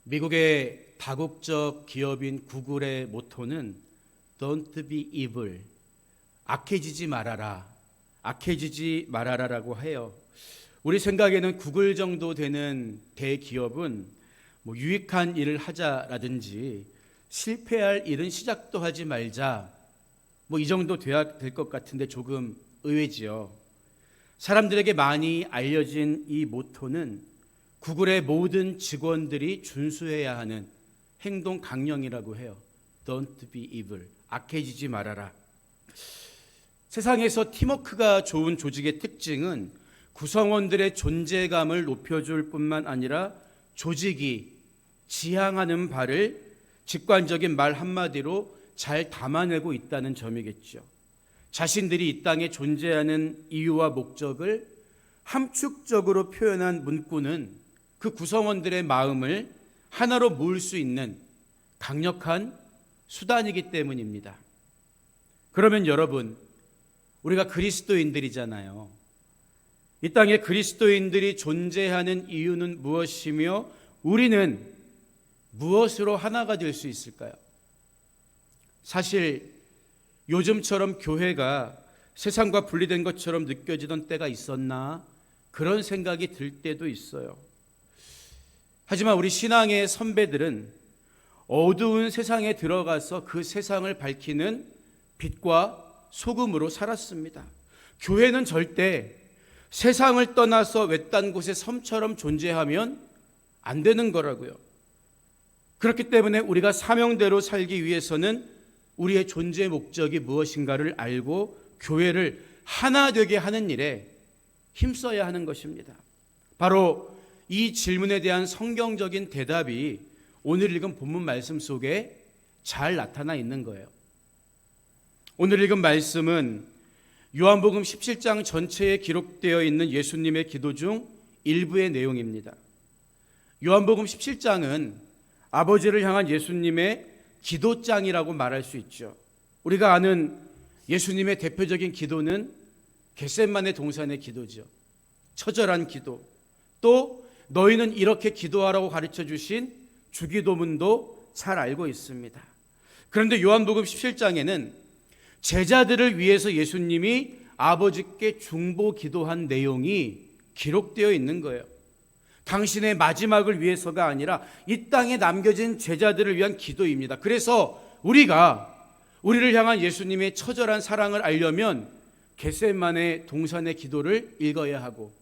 미국의 다국적 기업인 구글의 모토는 Don't be evil, 악해지지 말아라, 악해지지 말아라라고 해요. 우리 생각에는 구글 정도 되는 대기업은 유익한 일을 하자라든지 실패할 일은 시작도 하지 말자, 이 정도 돼야 될 것 같은데 조금 의외지요. 사람들에게 많이 알려진 이 모토는 구글의 모든 직원들이 준수해야 하는 행동 강령이라고 해요. Don't be evil, 악해지지 말아라. 세상에서 팀워크가 좋은 조직의 특징은 구성원들의 존재감을 높여줄 뿐만 아니라 조직이 지향하는 바를 직관적인 말 한마디로 잘 담아내고 있다는 점이겠죠. 자신들이 이 땅에 존재하는 이유와 목적을 함축적으로 표현한 문구는 그 구성원들의 마음을 하나로 모을 수 있는 강력한 수단이기 때문입니다. 그러면 여러분, 우리가 그리스도인들이잖아요. 이 땅에 그리스도인들이 존재하는 이유는 무엇이며 우리는 무엇으로 하나가 될 수 있을까요? 사실 요즘처럼 교회가 세상과 분리된 것처럼 느껴지던 때가 있었나 그런 생각이 들 때도 있어요. 하지만 우리 신앙의 선배들은 어두운 세상에 들어가서 그 세상을 밝히는 빛과 소금으로 살았습니다. 교회는 절대 세상을 떠나서 외딴 곳에 섬처럼 존재하면 안 되는 거라고요. 그렇기 때문에 우리가 사명대로 살기 위해서는 우리의 존재 목적이 무엇인가를 알고 교회를 하나 되게 하는 일에 힘써야 하는 것입니다. 바로 이 질문에 대한 성경적인 대답이 오늘 읽은 본문 말씀 속에 잘 나타나 있는 거예요. 오늘 읽은 말씀은 요한복음 17장 전체에 기록되어 있는 예수님의 기도 중 일부의 내용입니다. 요한복음 17장은 아버지를 향한 예수님의 기도장이라고 말할 수 있죠. 우리가 아는 예수님의 대표적인 기도는 겟세마네 동산의 기도죠. 처절한 기도. 또 너희는 이렇게 기도하라고 가르쳐 주신 주기도문도 잘 알고 있습니다. 그런데 요한복음 17장에는 제자들을 위해서 예수님이 아버지께 중보 기도한 내용이 기록되어 있는 거예요. 당신의 마지막을 위해서가 아니라 이 땅에 남겨진 제자들을 위한 기도입니다. 그래서 우리를 향한 예수님의 처절한 사랑을 알려면 겟세마네 동산의 기도를 읽어야 하고,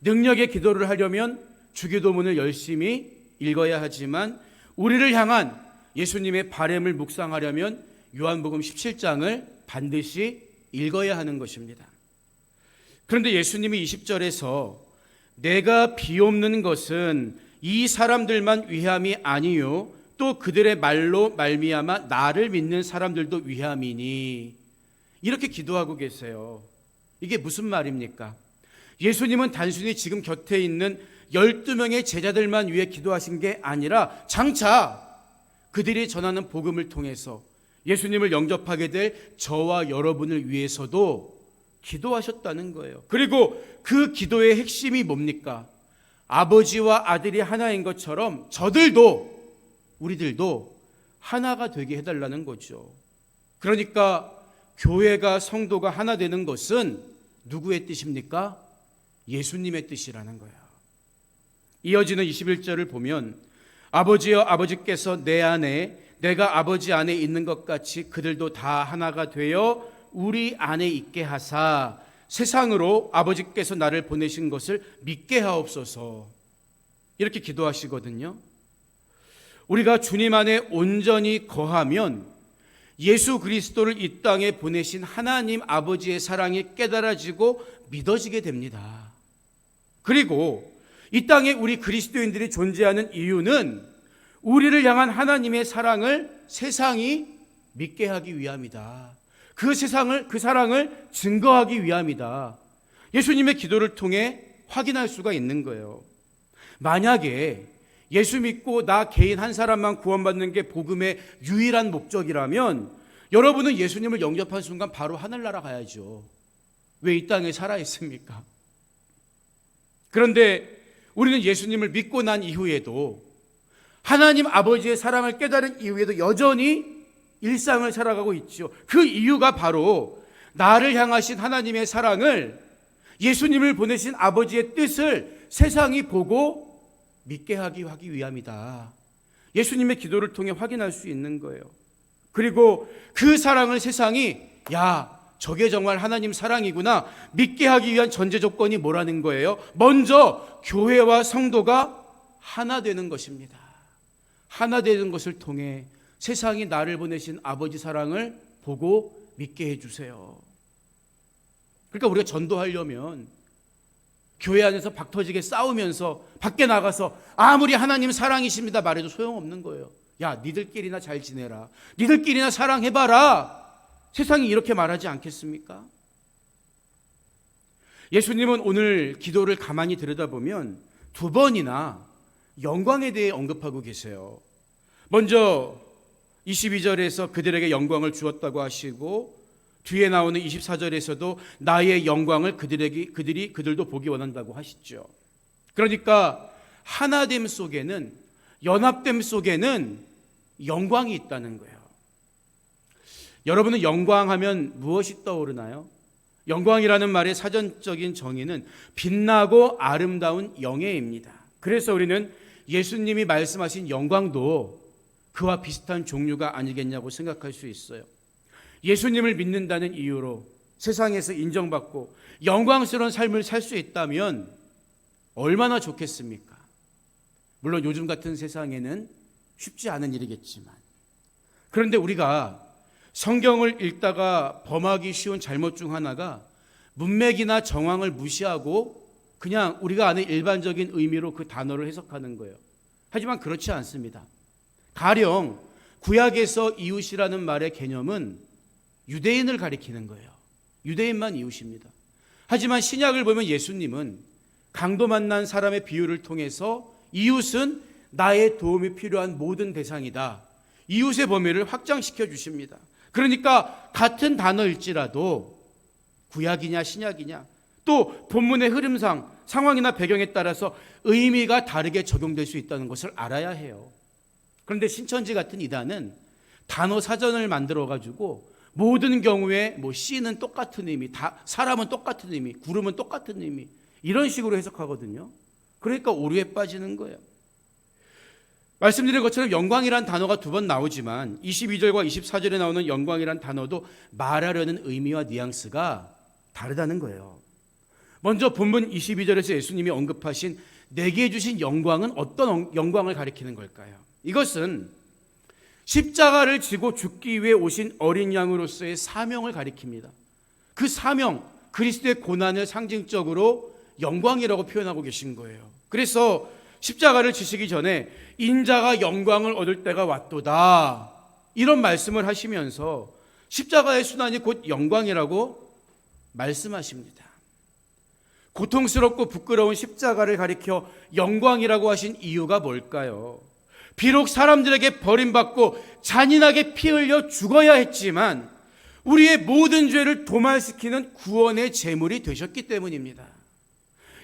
능력의 기도를 하려면 주기도문을 열심히 읽어야 하지만, 우리를 향한 예수님의 바램을 묵상하려면 요한복음 17장을 반드시 읽어야 하는 것입니다. 그런데 예수님이 20절에서 내가 비옵는 것은 이 사람들만 위함이 아니요 또 그들의 말로 말미암아 나를 믿는 사람들도 위함이니, 이렇게 기도하고 계세요. 이게 무슨 말입니까? 예수님은 단순히 지금 곁에 있는 12명의 제자들만 위해 기도하신 게 아니라 장차 그들이 전하는 복음을 통해서 예수님을 영접하게 될 저와 여러분을 위해서도 기도하셨다는 거예요. 그리고 그 기도의 핵심이 뭡니까? 아버지와 아들이 하나인 것처럼 우리들도 하나가 되게 해달라는 거죠. 그러니까 교회가, 성도가 하나 되는 것은 누구의 뜻입니까? 예수님의 뜻이라는 거예요. 이어지는 21절을 보면 아버지여, 아버지께서 내 안에 내가 아버지 안에 있는 것 같이 그들도 다 하나가 되어 우리 안에 있게 하사 세상으로 아버지께서 나를 보내신 것을 믿게 하옵소서, 이렇게 기도하시거든요. 우리가 주님 안에 온전히 거하면 예수 그리스도를 이 땅에 보내신 하나님 아버지의 사랑이 깨달아지고 믿어지게 됩니다. 그리고 이 땅에 우리 그리스도인들이 존재하는 이유는 우리를 향한 하나님의 사랑을 세상이 믿게 하기 위함이다. 그 사랑을 증거하기 위함이다. 예수님의 기도를 통해 확인할 수가 있는 거예요. 만약에 예수 믿고 나 개인 한 사람만 구원받는 게 복음의 유일한 목적이라면 여러분은 예수님을 영접한 순간 바로 하늘나라 가야죠. 왜 이 땅에 살아있습니까? 그런데 우리는 예수님을 믿고 난 이후에도 하나님 아버지의 사랑을 깨달은 이후에도 여전히 일상을 살아가고 있죠. 그 이유가 바로 나를 향하신 하나님의 사랑을, 예수님을 보내신 아버지의 뜻을 세상이 보고 믿게 하기 위함이다. 예수님의 기도를 통해 확인할 수 있는 거예요. 그리고 그 사랑을 세상이 저게 정말 하나님 사랑이구나 믿게 하기 위한 전제 조건이 뭐라는 거예요? 먼저 교회와 성도가 하나 되는 것입니다. 하나 되는 것을 통해 세상이 나를 보내신 아버지 사랑을 보고 믿게 해주세요. 그러니까 우리가 전도하려면 교회 안에서 박터지게 싸우면서 밖에 나가서 아무리 하나님 사랑이십니다 말해도 소용없는 거예요. 니들끼리나 잘 지내라, 니들끼리나 사랑해봐라. 세상이 이렇게 말하지 않겠습니까? 예수님은 오늘 기도를 가만히 들여다보면 두 번이나 영광에 대해 언급하고 계세요. 먼저 22절에서 그들에게 영광을 주었다고 하시고, 뒤에 나오는 24절에서도 나의 영광을 그들도 보기 원한다고 하시죠. 그러니까 하나됨 속에는, 연합됨 속에는 영광이 있다는 거예요. 여러분은 영광하면 무엇이 떠오르나요? 영광이라는 말의 사전적인 정의는 빛나고 아름다운 영예입니다. 그래서 우리는 예수님이 말씀하신 영광도 그와 비슷한 종류가 아니겠냐고 생각할 수 있어요. 예수님을 믿는다는 이유로 세상에서 인정받고 영광스러운 삶을 살 수 있다면 얼마나 좋겠습니까? 물론 요즘 같은 세상에는 쉽지 않은 일이겠지만, 그런데 우리가 성경을 읽다가 범하기 쉬운 잘못 중 하나가 문맥이나 정황을 무시하고 그냥 우리가 아는 일반적인 의미로 그 단어를 해석하는 거예요. 하지만 그렇지 않습니다. 가령 구약에서 이웃이라는 말의 개념은 유대인을 가리키는 거예요. 유대인만 이웃입니다. 하지만 신약을 보면 예수님은 강도 만난 사람의 비유를 통해서 이웃은 나의 도움이 필요한 모든 대상이다, 이웃의 범위를 확장시켜 주십니다. 그러니까 같은 단어일지라도 구약이냐 신약이냐, 또 본문의 흐름상 상황이나 배경에 따라서 의미가 다르게 적용될 수 있다는 것을 알아야 해요. 그런데 신천지 같은 이단은 단어 사전을 만들어 가지고 모든 경우에 C는 똑같은 의미, 사람은 똑같은 의미, 구름은 똑같은 의미, 이런 식으로 해석하거든요. 그러니까 오류에 빠지는 거예요. 말씀드린 것처럼 영광이란 단어가 두 번 나오지만 22절과 24절에 나오는 영광이란 단어도 말하려는 의미와 뉘앙스가 다르다는 거예요. 먼저 본문 22절에서 예수님이 언급하신 내게 주신 영광은 어떤 영광을 가리키는 걸까요? 이것은 십자가를 지고 죽기 위해 오신 어린 양으로서의 사명을 가리킵니다. 그 사명, 그리스도의 고난을 상징적으로 영광이라고 표현하고 계신 거예요. 그래서 십자가를 지시기 전에 인자가 영광을 얻을 때가 왔도다, 이런 말씀을 하시면서 십자가의 순환이 곧 영광이라고 말씀하십니다. 고통스럽고 부끄러운 십자가를 가리켜 영광이라고 하신 이유가 뭘까요? 비록 사람들에게 버림받고 잔인하게 피 흘려 죽어야 했지만 우리의 모든 죄를 도말시키는 구원의 제물이 되셨기 때문입니다.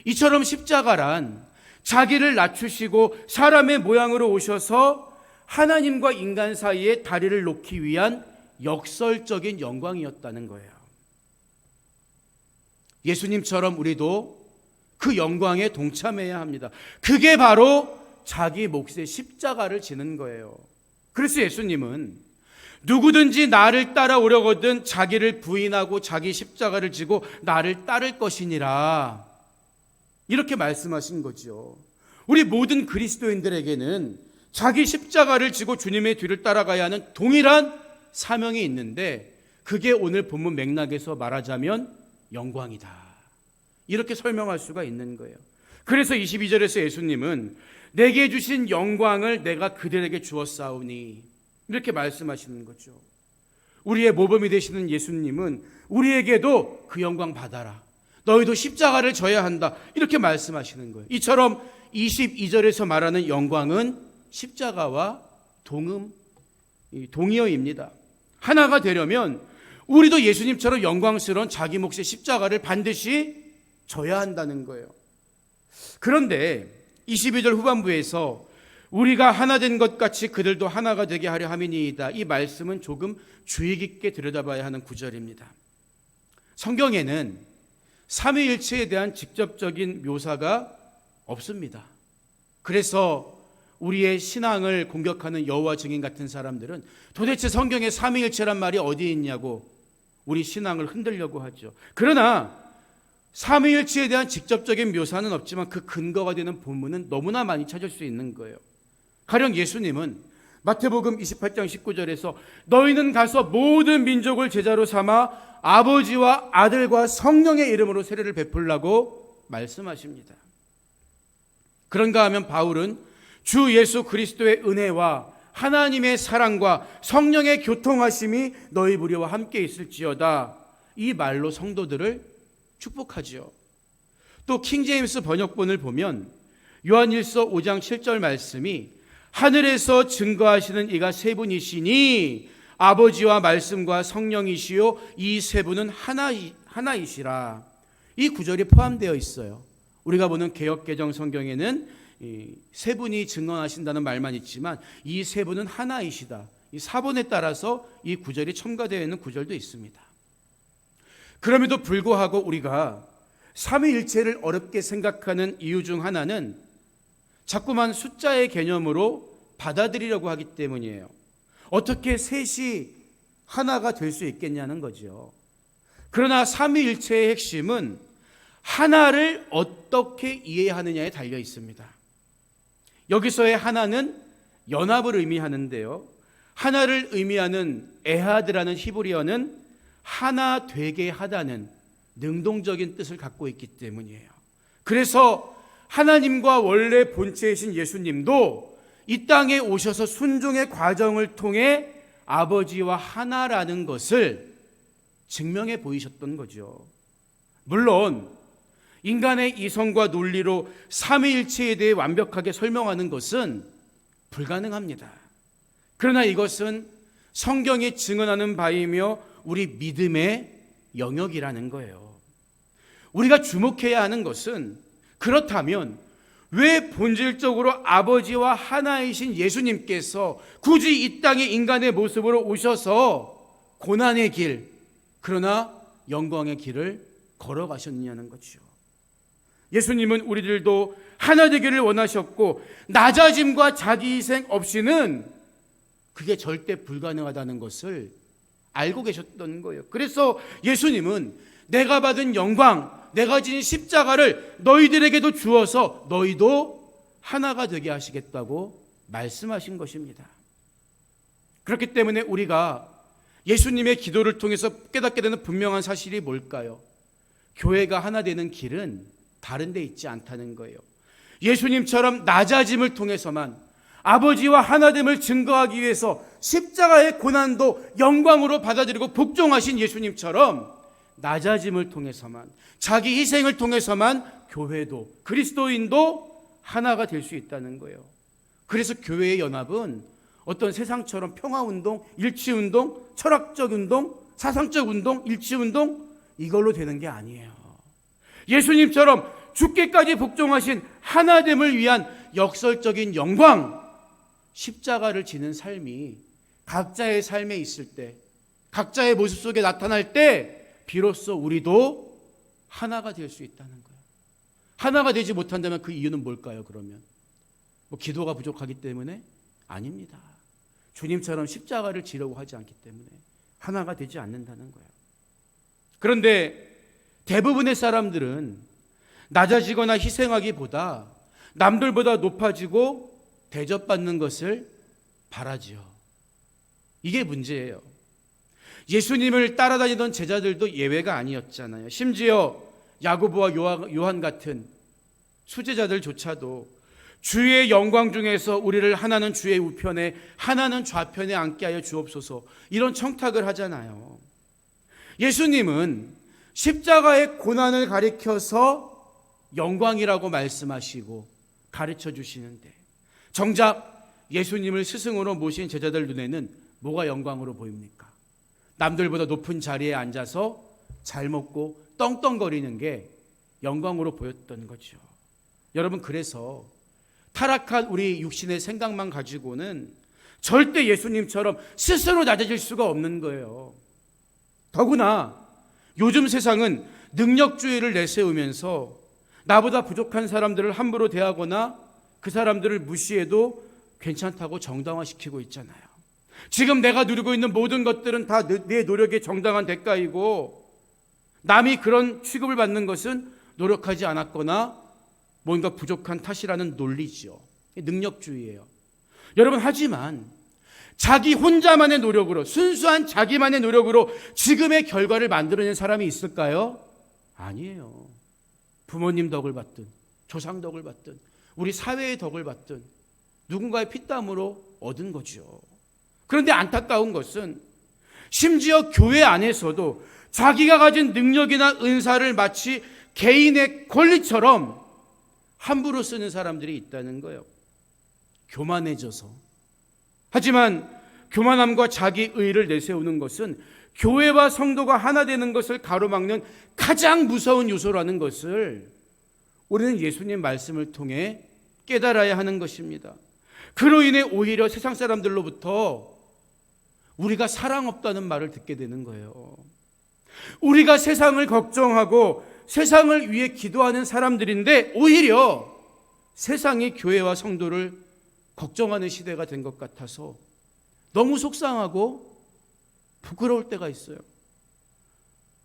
이처럼 십자가란 자기를 낮추시고 사람의 모양으로 오셔서 하나님과 인간 사이에 다리를 놓기 위한 역설적인 영광이었다는 거예요. 예수님처럼 우리도 그 영광에 동참해야 합니다. 그게 바로 자기 몫의 십자가를 지는 거예요. 그래서 예수님은 누구든지 나를 따라오려거든 자기를 부인하고 자기 십자가를 지고 나를 따를 것이니라, 이렇게 말씀하신 거죠. 우리 모든 그리스도인들에게는 자기 십자가를 지고 주님의 뒤를 따라가야 하는 동일한 사명이 있는데, 그게 오늘 본문 맥락에서 말하자면 영광이다, 이렇게 설명할 수가 있는 거예요. 그래서 22절에서 예수님은 내게 주신 영광을 내가 그들에게 주었사오니, 이렇게 말씀하시는 거죠. 우리의 모범이 되시는 예수님은 우리에게도 그 영광 받아라, 너희도 십자가를 져야 한다. 이렇게 말씀하시는 거예요. 이처럼 22절에서 말하는 영광은 십자가와 동의어입니다. 하나가 되려면 우리도 예수님처럼 영광스러운 자기 몫의 십자가를 반드시 져야 한다는 거예요. 그런데 22절 후반부에서 우리가 하나 된 것 같이 그들도 하나가 되게 하려 함이니이다. 이 말씀은 조금 주의 깊게 들여다봐야 하는 구절입니다. 성경에는 삼위일체에 대한 직접적인 묘사가 없습니다. 그래서 우리의 신앙을 공격하는 여호와 증인 같은 사람들은 도대체 성경에 삼위일체란 말이 어디에 있냐고 우리 신앙을 흔들려고 하죠. 그러나 삼위일체에 대한 직접적인 묘사는 없지만 그 근거가 되는 본문은 너무나 많이 찾을 수 있는 거예요. 가령 예수님은 마태복음 28장 19절에서 너희는 가서 모든 민족을 제자로 삼아 아버지와 아들과 성령의 이름으로 세례를 베풀라고 말씀하십니다. 그런가 하면 바울은 주 예수 그리스도의 은혜와 하나님의 사랑과 성령의 교통하심이 너희 무리와 함께 있을지어다. 이 말로 성도들을 축복하지요. 또 킹제임스 번역본을 보면 요한일서 5장 7절 말씀이 하늘에서 증거하시는 이가 세 분이시니 아버지와 말씀과 성령이시요 이 세 분은 하나이시라. 이 구절이 포함되어 있어요. 우리가 보는 개역개정 성경에는 세 분이 증언하신다는 말만 있지만 이 세 분은 하나이시다. 이 사본에 따라서 이 구절이 첨가되어 있는 구절도 있습니다. 그럼에도 불구하고 우리가 삼위일체를 어렵게 생각하는 이유 중 하나는 자꾸만 숫자의 개념으로 받아들이려고 하기 때문이에요. 어떻게 셋이 하나가 될 수 있겠냐는 거죠. 그러나 삼위일체의 핵심은 하나를 어떻게 이해하느냐에 달려 있습니다. 여기서의 하나는 연합을 의미하는데요. 하나를 의미하는 에하드라는 히브리어는 하나 되게 하다는 능동적인 뜻을 갖고 있기 때문이에요. 그래서 하나님과 원래 본체이신 예수님도 이 땅에 오셔서 순종의 과정을 통해 아버지와 하나라는 것을 증명해 보이셨던 거죠. 물론 인간의 이성과 논리로 삼위일체에 대해 완벽하게 설명하는 것은 불가능합니다. 그러나 이것은 성경이 증언하는 바이며 우리 믿음의 영역이라는 거예요. 우리가 주목해야 하는 것은 그렇다면 왜 본질적으로 아버지와 하나이신 예수님께서 굳이 이 땅에 인간의 모습으로 오셔서 고난의 길, 그러나 영광의 길을 걸어가셨느냐는 거죠. 예수님은 우리들도 하나 되기를 원하셨고 낮아짐과 자기희생 없이는 그게 절대 불가능하다는 것을 알고 계셨던 거예요. 그래서 예수님은 내가 받은 영광, 내가 지닌 십자가를 너희들에게도 주어서 너희도 하나가 되게 하시겠다고 말씀하신 것입니다. 그렇기 때문에 우리가 예수님의 기도를 통해서 깨닫게 되는 분명한 사실이 뭘까요? 교회가 하나 되는 길은 다른 데 있지 않다는 거예요. 예수님처럼 낮아짐을 통해서만 아버지와 하나됨을 증거하기 위해서 십자가의 고난도 영광으로 받아들이고 복종하신 예수님처럼 낮아짐을 통해서만, 자기 희생을 통해서만 교회도, 그리스도인도 하나가 될 수 있다는 거예요. 그래서 교회의 연합은 어떤 세상처럼 평화운동, 일치운동, 철학적 운동, 사상적 운동, 일치운동 이걸로 되는 게 아니에요. 예수님처럼 죽기까지 복종하신 하나됨을 위한 역설적인 영광, 십자가를 지는 삶이 각자의 삶에 있을 때, 각자의 모습 속에 나타날 때 비로소 우리도 하나가 될 수 있다는 거예요. 하나가 되지 못한다면 그 이유는 뭘까요? 그러면 기도가 부족하기 때문에? 아닙니다. 주님처럼 십자가를 지려고 하지 않기 때문에 하나가 되지 않는다는 거예요. 그런데 대부분의 사람들은 낮아지거나 희생하기보다 남들보다 높아지고 대접받는 것을 바라지요. 이게 문제예요. 예수님을 따라다니던 제자들도 예외가 아니었잖아요. 심지어 야고보와 요한 같은 수제자들조차도 주의 영광 중에서 우리를 하나는 주의 우편에 하나는 좌편에 앉게 하여 주옵소서 이런 청탁을 하잖아요. 예수님은 십자가의 고난을 가리켜서 영광이라고 말씀하시고 가르쳐 주시는데, 정작 예수님을 스승으로 모신 제자들 눈에는 뭐가 영광으로 보입니까? 남들보다 높은 자리에 앉아서 잘 먹고 떵떵거리는 게 영광으로 보였던 거죠. 여러분, 그래서 타락한 우리 육신의 생각만 가지고는 절대 예수님처럼 스스로 낮아질 수가 없는 거예요. 더구나 요즘 세상은 능력주의를 내세우면서 나보다 부족한 사람들을 함부로 대하거나 그 사람들을 무시해도 괜찮다고 정당화시키고 있잖아요. 지금 내가 누리고 있는 모든 것들은 다 내 노력의 정당한 대가이고, 남이 그런 취급을 받는 것은 노력하지 않았거나 뭔가 부족한 탓이라는 논리죠. 능력주의예요. 여러분, 하지만 자기 혼자만의 노력으로, 순수한 자기만의 노력으로 지금의 결과를 만들어낸 사람이 있을까요? 아니에요. 부모님 덕을 받든 조상 덕을 받든 우리 사회의 덕을 받든 누군가의 피땀으로 얻은 거죠. 그런데 안타까운 것은 심지어 교회 안에서도 자기가 가진 능력이나 은사를 마치 개인의 권리처럼 함부로 쓰는 사람들이 있다는 거예요. 교만해져서. 하지만 교만함과 자기 의를 내세우는 것은 교회와 성도가 하나 되는 것을 가로막는 가장 무서운 요소라는 것을 우리는 예수님 말씀을 통해 깨달아야 하는 것입니다. 그로 인해 오히려 세상 사람들로부터 우리가 사랑 없다는 말을 듣게 되는 거예요. 우리가 세상을 걱정하고 세상을 위해 기도하는 사람들인데 오히려 세상이 교회와 성도를 걱정하는 시대가 된 것 같아서 너무 속상하고 부끄러울 때가 있어요.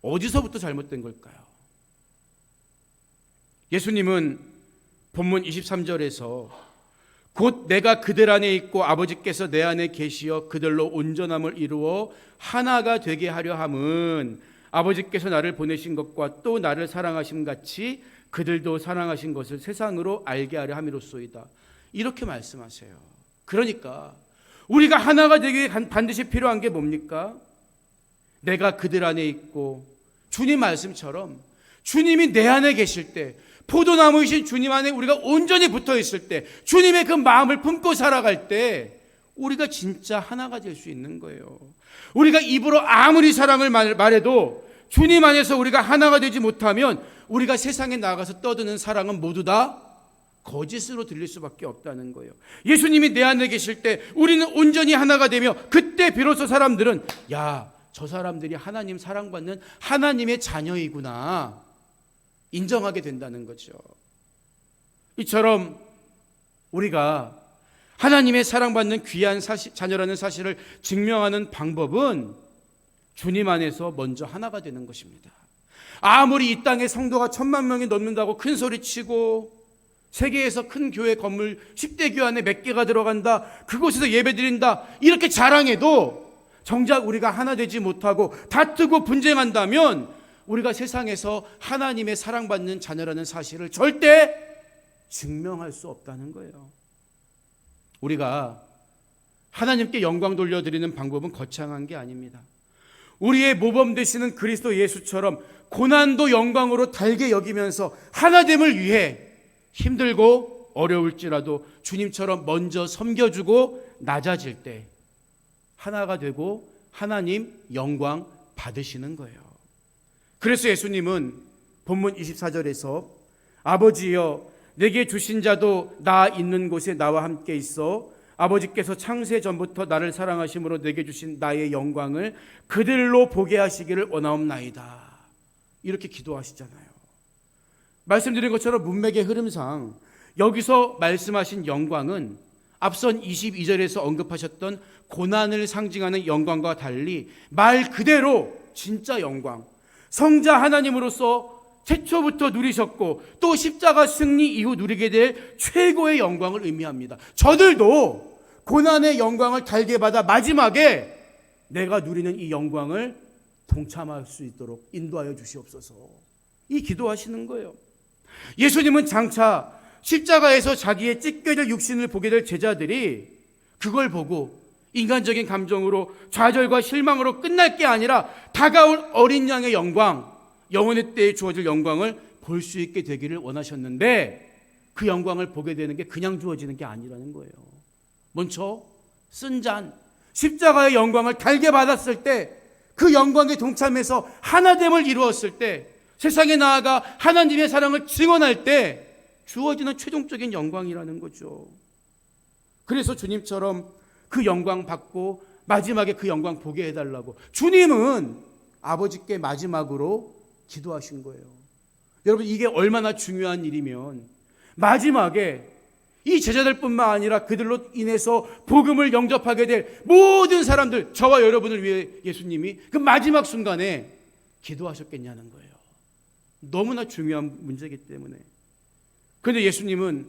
어디서부터 잘못된 걸까요? 예수님은 본문 23절에서 곧 내가 그들 안에 있고 아버지께서 내 안에 계시어 그들로 온전함을 이루어 하나가 되게 하려 함은 아버지께서 나를 보내신 것과 또 나를 사랑하심 같이 그들도 사랑하신 것을 세상으로 알게 하려 함이로소이다. 이렇게 말씀하세요. 그러니까 우리가 하나가 되기 위해 반드시 필요한 게 뭡니까? 내가 그들 안에 있고, 주님 말씀처럼 주님이 내 안에 계실 때, 포도나무이신 주님 안에 우리가 온전히 붙어 있을 때, 주님의 그 마음을 품고 살아갈 때 우리가 진짜 하나가 될 수 있는 거예요. 우리가 입으로 아무리 사랑을 말해도 주님 안에서 우리가 하나가 되지 못하면 우리가 세상에 나가서 떠드는 사랑은 모두 다 거짓으로 들릴 수밖에 없다는 거예요. 예수님이 내 안에 계실 때 우리는 온전히 하나가 되며, 그때 비로소 사람들은 야, 저 사람들이 하나님 사랑받는 하나님의 자녀이구나 인정하게 된다는 거죠. 이처럼 우리가 하나님의 사랑받는 귀한 자녀라는 사실을 증명하는 방법은 주님 안에서 먼저 하나가 되는 것입니다. 아무리 이 땅에 성도가 1000만 명이 넘는다고 큰 소리치고 세계에서 큰 교회 건물 10대 교회 안에 몇 개가 들어간다, 그곳에서 예배드린다 이렇게 자랑해도 정작 우리가 하나 되지 못하고 다투고 분쟁한다면 우리가 세상에서 하나님의 사랑받는 자녀라는 사실을 절대 증명할 수 없다는 거예요. 우리가 하나님께 영광 돌려드리는 방법은 거창한 게 아닙니다. 우리의 모범 되시는 그리스도 예수처럼 고난도 영광으로 달게 여기면서 하나됨을 위해 힘들고 어려울지라도 주님처럼 먼저 섬겨주고 낮아질 때 하나가 되고 하나님 영광 받으시는 거예요. 그래서 예수님은 본문 24절에서 아버지여 내게 주신 자도 나 있는 곳에 나와 함께 있어 아버지께서 창세 전부터 나를 사랑하심으로 내게 주신 나의 영광을 그들로 보게 하시기를 원하옵나이다. 이렇게 기도하시잖아요. 말씀드린 것처럼 문맥의 흐름상 여기서 말씀하신 영광은 앞선 22절에서 언급하셨던 고난을 상징하는 영광과 달리 말 그대로 진짜 영광, 성자 하나님으로서 최초부터 누리셨고 또 십자가 승리 이후 누리게 될 최고의 영광을 의미합니다. 저들도 고난의 영광을 달게 받아 마지막에 내가 누리는 이 영광을 동참할 수 있도록 인도하여 주시옵소서. 이 기도하시는 거예요. 예수님은 장차 십자가에서 자기의 찢겨질 육신을 보게 될 제자들이 그걸 보고 인간적인 감정으로 좌절과 실망으로 끝날 게 아니라 다가올 어린 양의 영광, 영원의 때에 주어질 영광을 볼 수 있게 되기를 원하셨는데 그 영광을 보게 되는 게 그냥 주어지는 게 아니라는 거예요. 먼저 쓴 잔, 십자가의 영광을 달게 받았을 때, 그 영광에 동참해서 하나됨을 이루었을 때, 세상에 나아가 하나님의 사랑을 증언할 때 주어지는 최종적인 영광이라는 거죠. 그래서 주님처럼 그 영광 받고 마지막에 그 영광 보게 해달라고 주님은 아버지께 마지막으로 기도하신 거예요. 여러분, 이게 얼마나 중요한 일이면 마지막에 이 제자들뿐만 아니라 그들로 인해서 복음을 영접하게 될 모든 사람들, 저와 여러분을 위해 예수님이 그 마지막 순간에 기도하셨겠냐는 거예요. 너무나 중요한 문제이기 때문에. 그런데 예수님은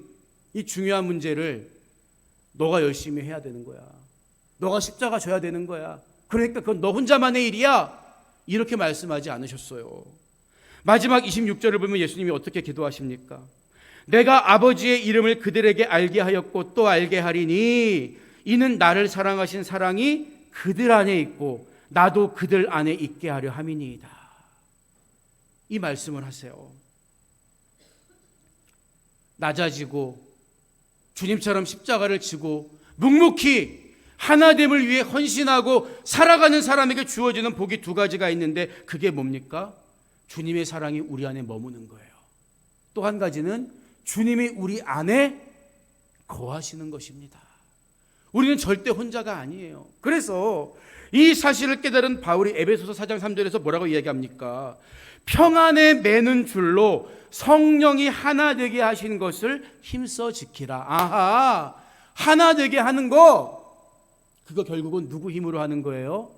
이 중요한 문제를 너가 열심히 해야 되는 거야, 너가 십자가 져야 되는 거야, 그러니까 그건 너 혼자만의 일이야, 이렇게 말씀하지 않으셨어요. 마지막 26절을 보면 예수님이 어떻게 기도하십니까? 내가 아버지의 이름을 그들에게 알게 하였고 또 알게 하리니 이는 나를 사랑하신 사랑이 그들 안에 있고 나도 그들 안에 있게 하려 함이니이다. 이 말씀을 하세요. 낮아지고 주님처럼 십자가를 지고 묵묵히 하나됨을 위해 헌신하고 살아가는 사람에게 주어지는 복이 두 가지가 있는데, 그게 뭡니까? 주님의 사랑이 우리 안에 머무는 거예요. 또 한 가지는 주님이 우리 안에 거하시는 것입니다. 우리는 절대 혼자가 아니에요. 그래서 이 사실을 깨달은 바울이 에베소서 4장 3절에서 뭐라고 이야기합니까? 평안에 매는 줄로 성령이 하나 되게 하신 것을 힘써 지키라. 아하, 하나 되게 하는 거, 그거 결국은 누구 힘으로 하는 거예요?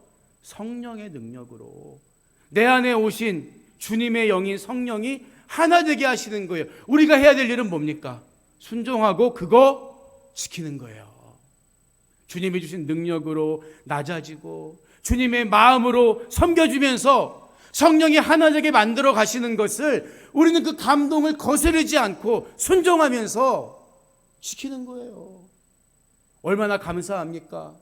성령의 능력으로. 내 안에 오신 주님의 영인 성령이 하나 되게 하시는 거예요. 우리가 해야 될 일은 뭡니까? 순종하고 그거 지키는 거예요. 주님이 주신 능력으로 낮아지고 주님의 마음으로 섬겨주면서 성령이 하나 되게 만들어 가시는 것을 우리는 그 감동을 거스르지 않고 순종하면서 지키는 거예요. 얼마나 감사합니까?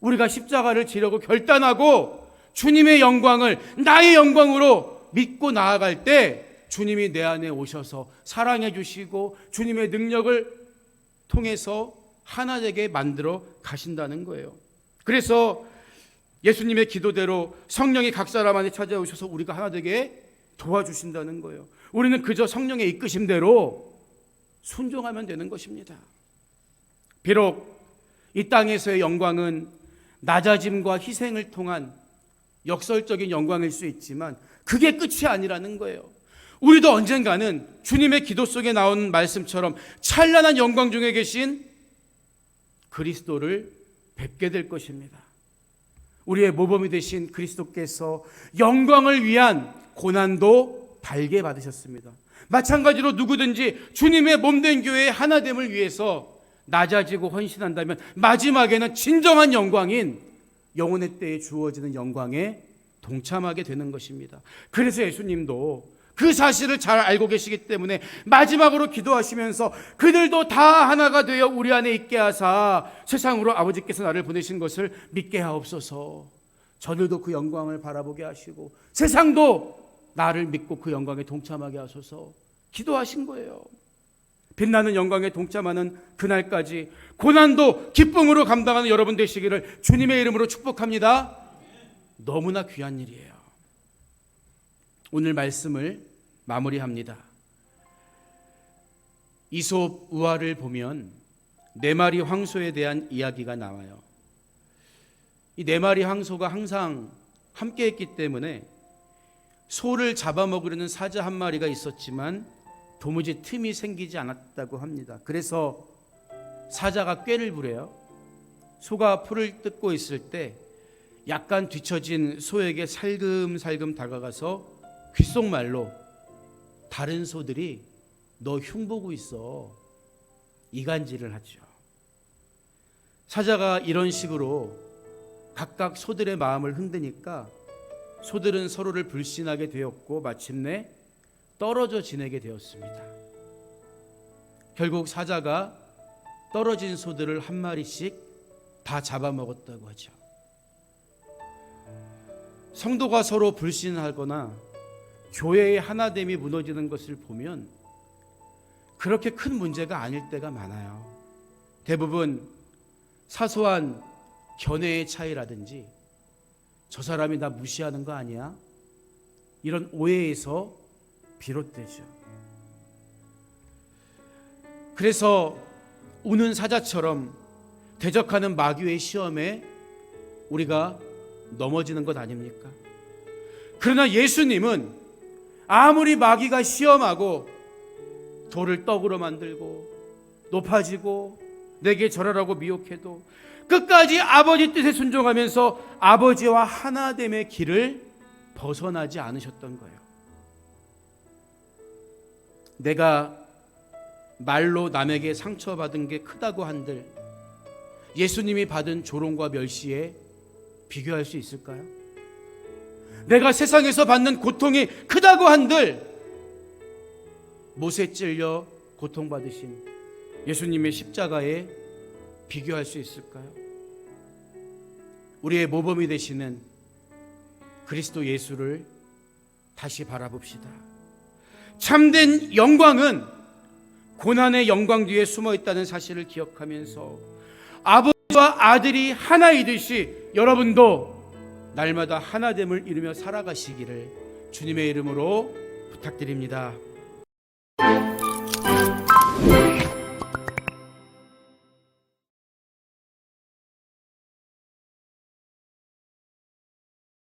우리가 십자가를 지려고 결단하고 주님의 영광을 나의 영광으로 믿고 나아갈 때 주님이 내 안에 오셔서 사랑해 주시고 주님의 능력을 통해서 하나 되게 만들어 가신다는 거예요. 그래서 예수님의 기도대로 성령이 각 사람 안에 찾아오셔서 우리가 하나 되게 도와주신다는 거예요. 우리는 그저 성령의 이끄심대로 순종하면 되는 것입니다. 비록 이 땅에서의 영광은 낮아짐과 희생을 통한 역설적인 영광일 수 있지만 그게 끝이 아니라는 거예요. 우리도 언젠가는 주님의 기도 속에 나오는 말씀처럼 찬란한 영광 중에 계신 그리스도를 뵙게 될 것입니다. 우리의 모범이 되신 그리스도께서 영광을 위한 고난도 달게 받으셨습니다. 마찬가지로 누구든지 주님의 몸된 교회의 하나됨을 위해서 낮아지고 헌신한다면 마지막에는 진정한 영광인 영혼의 때에 주어지는 영광에 동참하게 되는 것입니다. 그래서 예수님도 그 사실을 잘 알고 계시기 때문에 마지막으로 기도하시면서 그들도 다 하나가 되어 우리 안에 있게 하사 세상으로 아버지께서 나를 보내신 것을 믿게 하옵소서. 저들도 그 영광을 바라보게 하시고 세상도 나를 믿고 그 영광에 동참하게 하소서 기도하신 거예요. 빛나는 영광에 동참하는 그날까지 고난도 기쁨으로 감당하는 여러분 되시기를 주님의 이름으로 축복합니다. 너무나 귀한 일이에요. 오늘 말씀을 마무리합니다. 이솝 우화를 보면 4마리 황소에 대한 이야기가 나와요. 이 4마리 황소가 항상 함께 했기 때문에 소를 잡아먹으려는 사자 한 마리가 있었지만 도무지 틈이 생기지 않았다고 합니다. 그래서 사자가 꾀를 부려요. 소가 풀을 뜯고 있을 때 약간 뒤처진 소에게 살금살금 다가가서 귓속말로 다른 소들이 너 흉보고 있어 이간질을 하죠. 사자가 이런 식으로 각각 소들의 마음을 흔드니까 소들은 서로를 불신하게 되었고 마침내 떨어져 지내게 되었습니다. 결국 사자가 떨어진 소들을 한 마리씩 다 잡아먹었다고 하죠. 성도가 서로 불신하거나 교회의 하나됨이 무너지는 것을 보면 그렇게 큰 문제가 아닐 때가 많아요. 대부분 사소한 견해의 차이라든지 저 사람이 나 무시하는 거 아니야? 이런 오해에서 비롯되죠. 그래서 우는 사자처럼 대적하는 마귀의 시험에 우리가 넘어지는 것 아닙니까? 그러나 예수님은 아무리 마귀가 시험하고 돌을 떡으로 만들고 높아지고 내게 절하라고 미혹해도 끝까지 아버지 뜻에 순종하면서 아버지와 하나됨의 길을 벗어나지 않으셨던 거예요. 내가 말로 남에게 상처받은 게 크다고 한들 예수님이 받은 조롱과 멸시에 비교할 수 있을까요? 내가 세상에서 받는 고통이 크다고 한들 못에 찔려 고통받으신 예수님의 십자가에 비교할 수 있을까요? 우리의 모범이 되시는 그리스도 예수를 다시 바라봅시다. 참된 영광은 고난의 영광 뒤에 숨어 있다는 사실을 기억하면서 아버지와 아들이 하나이듯이 여러분도 날마다 하나됨을 이루며 살아가시기를 주님의 이름으로 부탁드립니다.